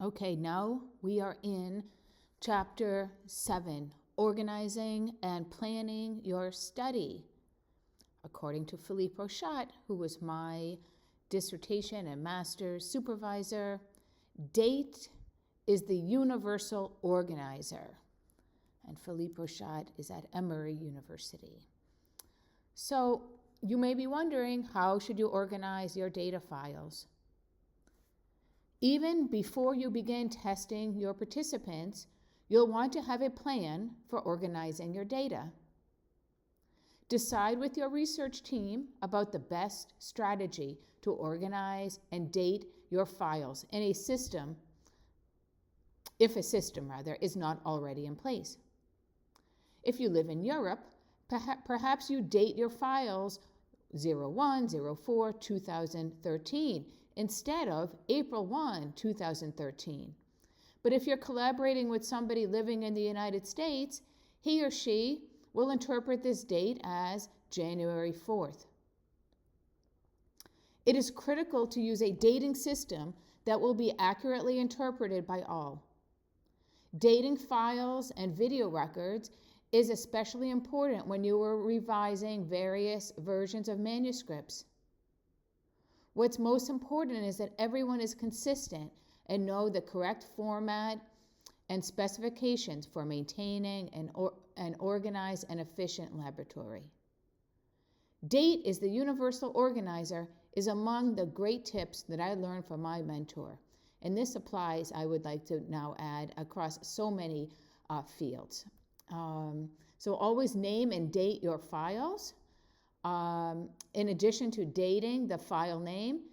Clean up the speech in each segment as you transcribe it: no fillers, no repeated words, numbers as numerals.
Okay, now we are in Chapter 7, Organizing and Planning Your Study. According to Philippe Rochat, who was my dissertation and master's supervisor, date is the universal organizer. And Philippe Rochat is at Emory University. So you may be wondering, how should you organize your data files? Even before you begin testing your participants, you'll want to have a plan for organizing your data. Decide with your research team about the best strategy to organize and date your files in a system, if a system is not already in place. If you live in Europe, perhaps you date your files 01/04/2013 instead of April 1, 2013. But if you're collaborating with somebody living in the United States, he or she will interpret this date as January 4th. It is critical to use a dating system that will be accurately interpreted by all. Dating files and video records is especially important when you are revising various versions of manuscripts. What's most important is that everyone is consistent and know the correct format and specifications for maintaining an organized and efficient laboratory. Date is the universal organizer is among the great tips that I learned from my mentor. And this applies, I would like to now add, across so many fields. So always name and date your files. In addition to dating the file name,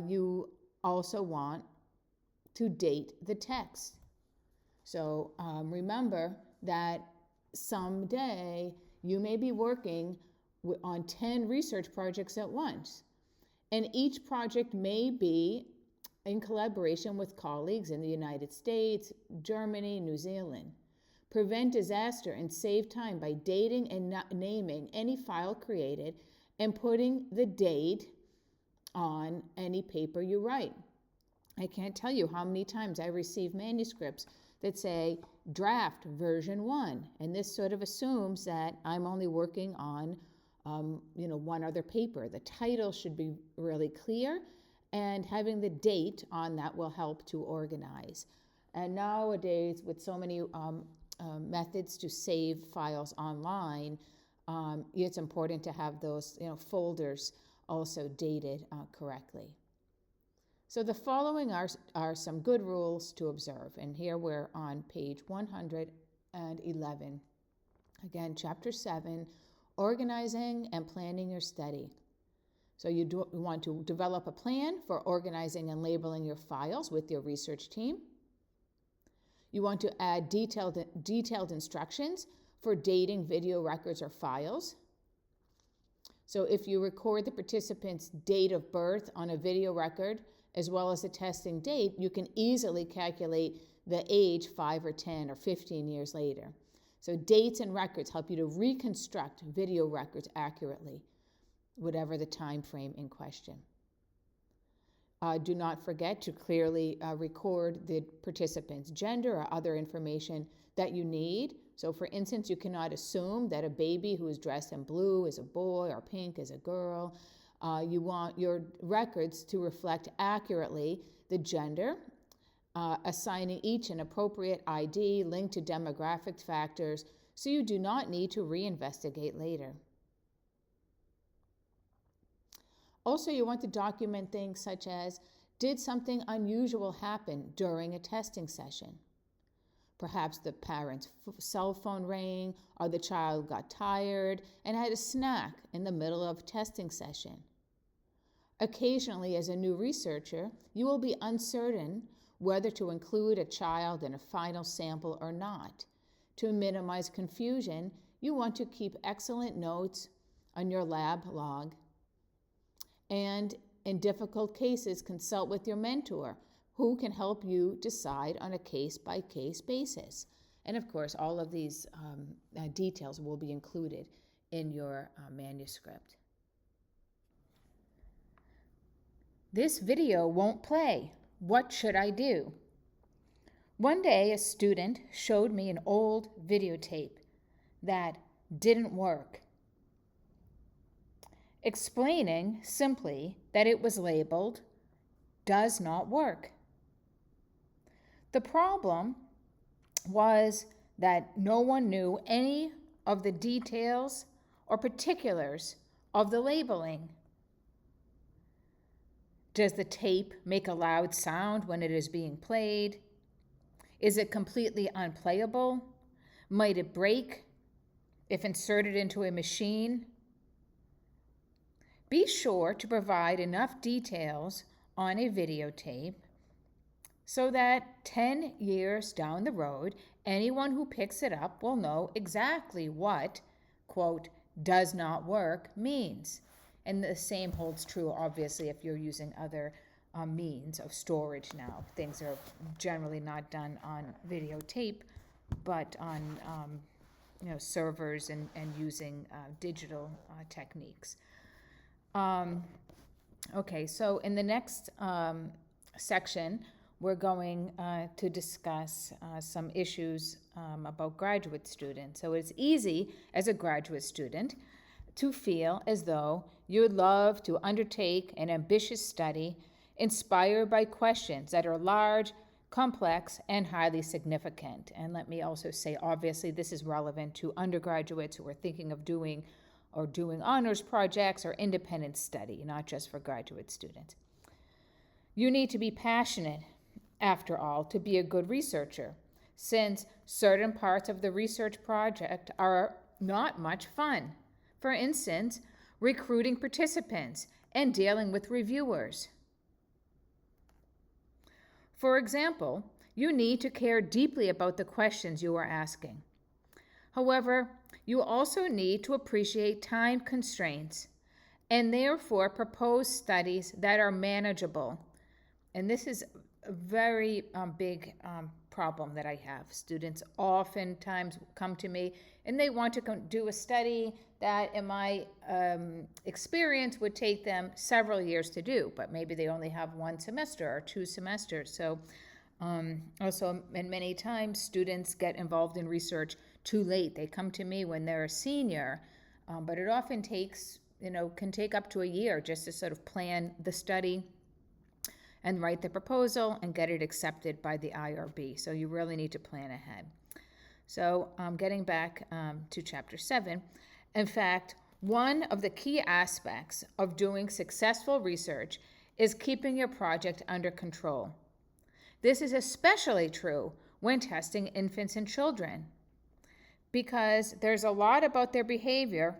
you also want to date the text. So remember that someday you may be working on 10 research projects at once. And each project may be in collaboration with colleagues in the United States, Germany, New Zealand. Prevent disaster and save time by dating and naming any file created and putting the date on any paper you write. I can't tell you how many times I receive manuscripts that say draft version 1, and this sort of assumes that I'm only working on one other paper. The title should be really clear, and having the date on that will help to organize. And nowadays, with so many methods to save files online, it's important to have those folders also dated correctly. So the following are some good rules to observe. And here we're on page 111. Again, Chapter 7, Organizing and Planning Your Study. So you want to develop a plan for organizing and labeling your files with your research team. You want to add detailed instructions for dating video records or files. So if you record the participant's date of birth on a video record, as well as the testing date, you can easily calculate the age 5 or 10 or 15 years later. So dates and records help you to reconstruct video records accurately, whatever the time frame in question. Do not forget to clearly record the participant's gender or other information that you need. So for instance, you cannot assume that a baby who is dressed in blue is a boy or pink is a girl. You want your records to reflect accurately the gender, assigning each an appropriate ID linked to demographic factors, so you do not need to reinvestigate later. Also, you want to document things such as, did something unusual happen during a testing session? Perhaps the parent's cell phone rang, or the child got tired and had a snack in the middle of a testing session. Occasionally, as a new researcher, you will be uncertain whether to include a child in a final sample or not. To minimize confusion, you want to keep excellent notes on your lab log. And in difficult cases, consult with your mentor, who can help you decide on a case-by-case basis. And of course, all of these details will be included in your manuscript. This video won't play. What should I do? One day, a student showed me an old videotape that didn't work, explaining simply that it was labeled "does not work." The problem was that no one knew any of the details or particulars of the labeling. Does the tape make a loud sound when it is being played? Is it completely unplayable? Might it break if inserted into a machine? Be sure to provide enough details on a videotape so that 10 years down the road, anyone who picks it up will know exactly what, quote, "does not work" means. And the same holds true, obviously, if you're using other means of storage now. Things are generally not done on videotape, but on servers and using digital techniques. Okay, so in the next section, we're going to discuss some issues about graduate students. So it's easy as a graduate student to feel as though you would love to undertake an ambitious study inspired by questions that are large, complex, and highly significant. And let me also say, obviously, this is relevant to undergraduates who are thinking of doing honors projects or independent study, not just for graduate students. You need to be passionate, after all, to be a good researcher, since certain parts of the research project are not much fun. For instance, recruiting participants and dealing with reviewers. For example, you need to care deeply about the questions you are asking. However, you also need to appreciate time constraints and therefore propose studies that are manageable. And this is a very big problem that I have. Students oftentimes come to me and they want to do a study that, in my experience, would take them several years to do, but maybe they only have 1 semester or 2 semesters. So also, and many times students get involved in research too late. They come to me when they're a senior, but it often takes, can take up to a year just to sort of plan the study and write the proposal and get it accepted by the IRB. So you really need to plan ahead. So getting back to Chapter 7, in fact, one of the key aspects of doing successful research is keeping your project under control. This is especially true when testing infants and children, because there's a lot about their behavior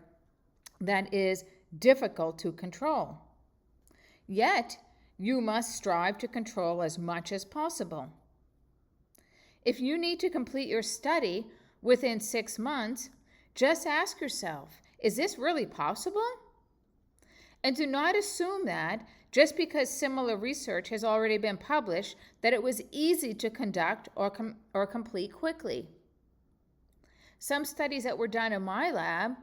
that is difficult to control. Yet, you must strive to control as much as possible. If you need to complete your study within 6 months, just ask yourself, is this really possible? And do not assume that just because similar research has already been published, that it was easy to conduct or complete quickly. Some studies that were done in my lab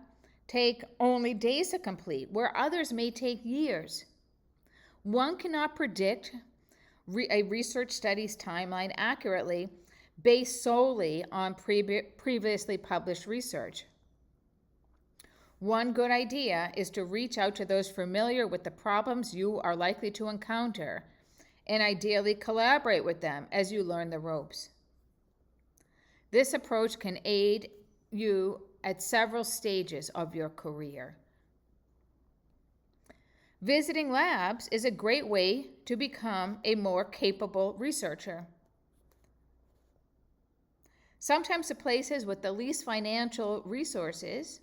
take only days to complete, where others may take years. One cannot predict a research study's timeline accurately based solely on previously published research. One good idea is to reach out to those familiar with the problems you are likely to encounter and ideally collaborate with them as you learn the ropes. This approach can aid you at several stages of your career. Visiting labs is a great way to become a more capable researcher. Sometimes the places with the least financial resources,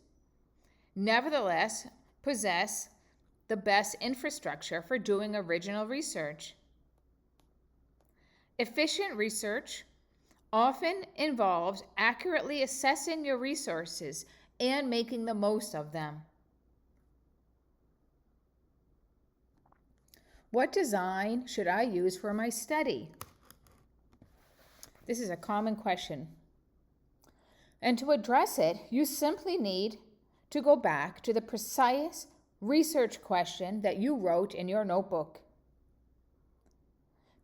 nevertheless, possess the best infrastructure for doing original research. Efficient research often involves accurately assessing your resources and making the most of them. What design should I use for my study? This is a common question. And to address it, you simply need to go back to the precise research question that you wrote in your notebook.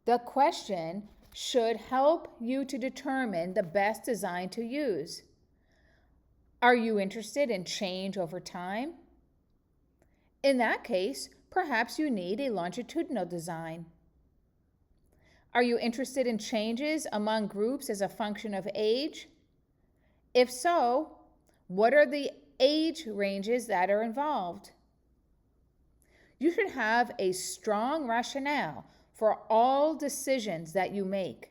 The question should help you to determine the best design to use. Are you interested in change over time? In that case, perhaps you need a longitudinal design. Are you interested in changes among groups as a function of age? If so, what are the age ranges that are involved? You should have a strong rationale for all decisions that you make.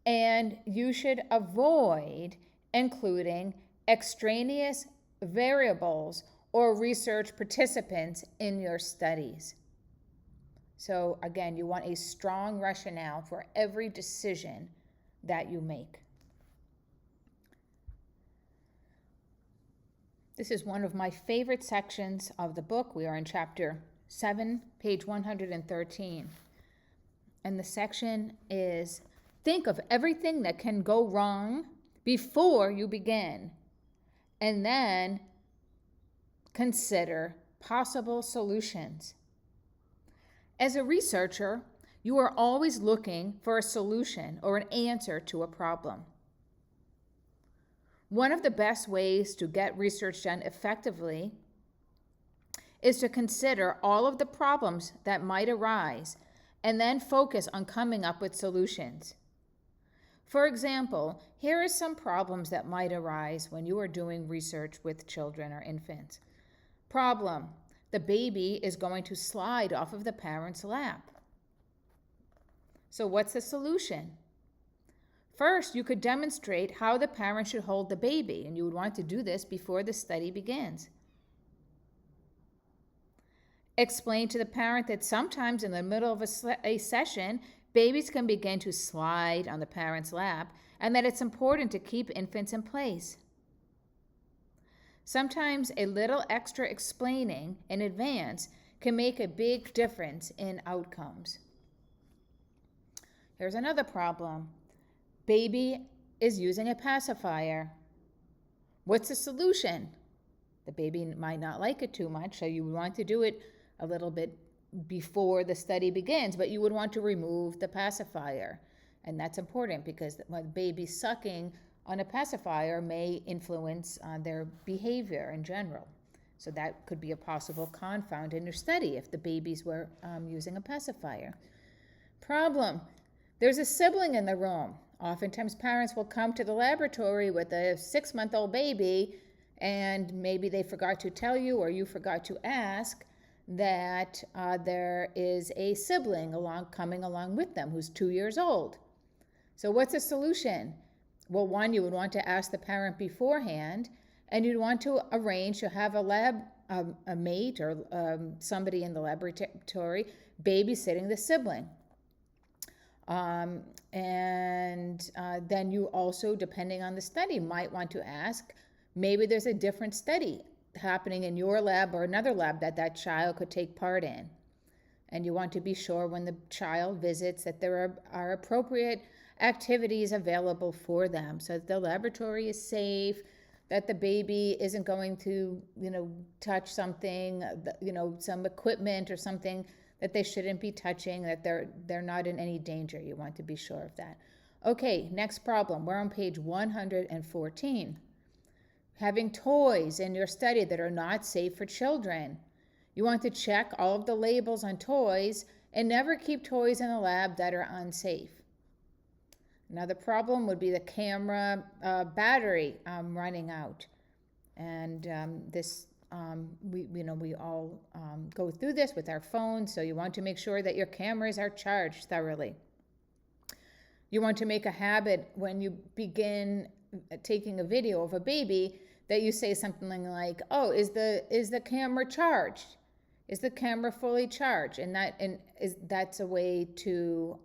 And you should avoid including extraneous variables or research participants in your studies. So again, you want a strong rationale for every decision that you make. This is one of my favorite sections of the book. We are in chapter 7, page 113. And the section is, think of everything that can go wrong before you begin, and then consider possible solutions. As a researcher, you are always looking for a solution or an answer to a problem. One of the best ways to get research done effectively is to consider all of the problems that might arise and then focus on coming up with solutions. For example, here are some problems that might arise when you are doing research with children or infants. Problem: the baby is going to slide off of the parent's lap. So what's the solution? First, you could demonstrate how the parent should hold the baby, and you would want to do this before the study begins. Explain to the parent that sometimes in the middle of a session, babies can begin to slide on the parent's lap, and that it's important to keep infants in place. Sometimes a little extra explaining in advance can make a big difference in outcomes. Here's another problem. Baby is using a pacifier. What's the solution? The baby might not like it too much, so you want to do it a little bit before the study begins, but you would want to remove the pacifier. And that's important because when baby's sucking on a pacifier may influence their behavior in general. So that could be a possible confound in your study if the babies were using a pacifier. Problem: there's a sibling in the room. Oftentimes parents will come to the laboratory with a 6-month-old baby, and maybe they forgot to tell you or you forgot to ask that there is a sibling coming along with them who's 2 years old. So what's the solution? Well, one, you would want to ask the parent beforehand, and you'd want to arrange to have a mate or somebody in the laboratory babysitting the sibling. Then you also, depending on the study, might want to ask, maybe there's a different study happening in your lab or another lab that child could take part in. And you want to be sure when the child visits that there are appropriate activities available for them so that the laboratory is safe, that the baby isn't going to, touch something, some equipment or something that they shouldn't be touching, that they're not in any danger. You want to be sure of that. Okay, next problem. We're on page 114. Having toys in your study that are not safe for children. You want to check all of the labels on toys and never keep toys in the lab that are unsafe. Another problem would be the camera battery running out. And we all go through this with our phones, so you want to make sure that your cameras are charged thoroughly. You want to make a habit when you begin taking a video of a baby that you say something like, "Oh, is the camera charged? Is the camera fully charged?" And that's a way to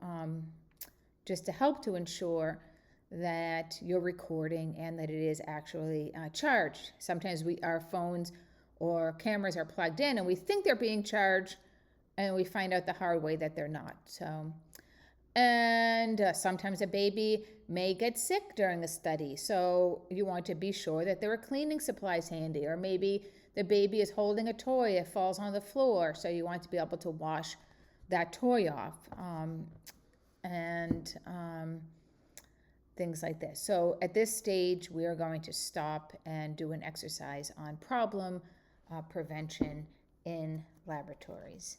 just to help to ensure that you're recording and that it is actually charged. Sometimes our phones or cameras are plugged in and we think they're being charged, and we find out the hard way that they're not. Sometimes a baby may get sick during the study, so you want to be sure that there are cleaning supplies handy, or maybe the baby is holding a toy, it falls on the floor, so you want to be able to wash that toy off. and things like this. So at this stage, we are going to stop and do an exercise on problem prevention in laboratories.